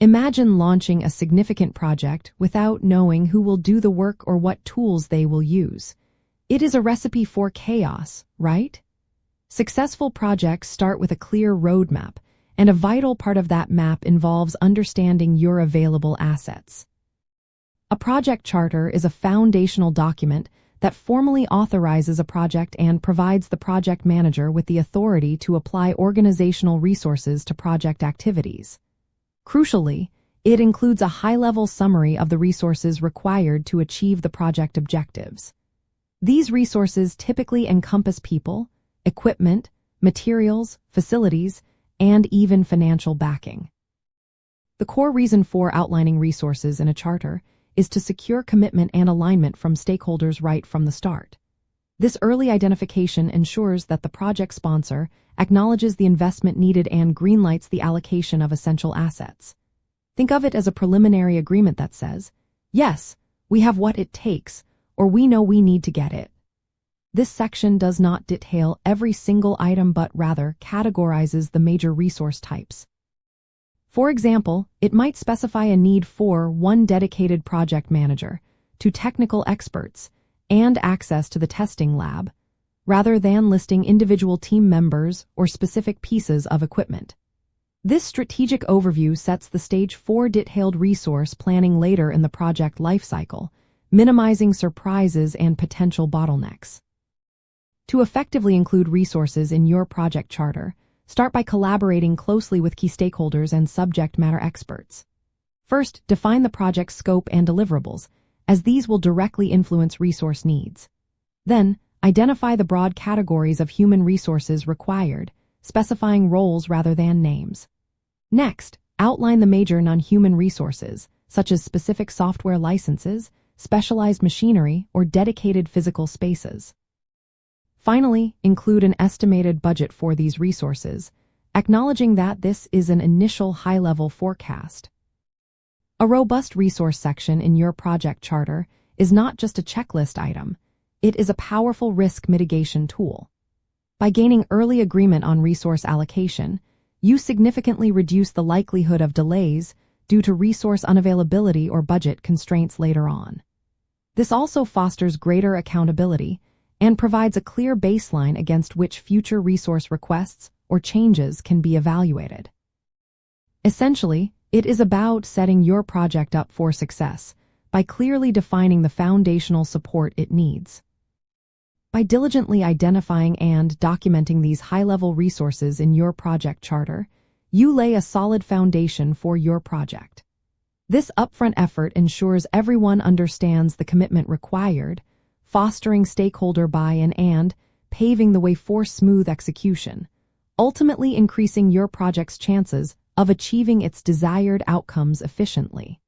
Imagine launching a significant project without knowing who will do the work or what tools they will use. It is a recipe for chaos, right? Successful projects start with a clear roadmap, and a vital part of that map involves understanding your available assets. A project charter is a foundational document that formally authorizes a project and provides the project manager with the authority to apply organizational resources to project activities. Crucially, it includes a high-level summary of the resources required to achieve the project objectives. These resources typically encompass people, equipment, materials, facilities, and even financial backing. The core reason for outlining resources in a charter is to secure commitment and alignment from stakeholders right from the start. This early identification ensures that the project sponsor acknowledges the investment needed and greenlights the allocation of essential assets. Think of it as a preliminary agreement that says, yes, we have what it takes, or we know we need to get it. This section does not detail every single item but rather categorizes the major resource types. For example, it might specify a need for one dedicated project manager, two technical experts, and access to the testing lab, rather than listing individual team members or specific pieces of equipment. This strategic overview sets the stage for detailed resource planning later in the project lifecycle, minimizing surprises and potential bottlenecks. To effectively include resources in your project charter, start by collaborating closely with key stakeholders and subject matter experts. First, define the project's scope and deliverables, as these will directly influence resource needs. Then, identify the broad categories of human resources required, specifying roles rather than names. Next, outline the major non-human resources, such as specific software licenses, specialized machinery, or dedicated physical spaces. Finally, include an estimated budget for these resources, acknowledging that this is an initial high-level forecast. A robust resource section in your project charter is not just a checklist item, it is a powerful risk mitigation tool. By gaining early agreement on resource allocation, you significantly reduce the likelihood of delays due to resource unavailability or budget constraints later on. This also fosters greater accountability and provides a clear baseline against which future resource requests or changes can be evaluated. Essentially, it is about setting your project up for success by clearly defining the foundational support it needs. By diligently identifying and documenting these high-level resources in your project charter, you lay a solid foundation for your project. This upfront effort ensures everyone understands the commitment required, fostering stakeholder buy-in and paving the way for smooth execution, ultimately increasing your project's chances of achieving its desired outcomes efficiently.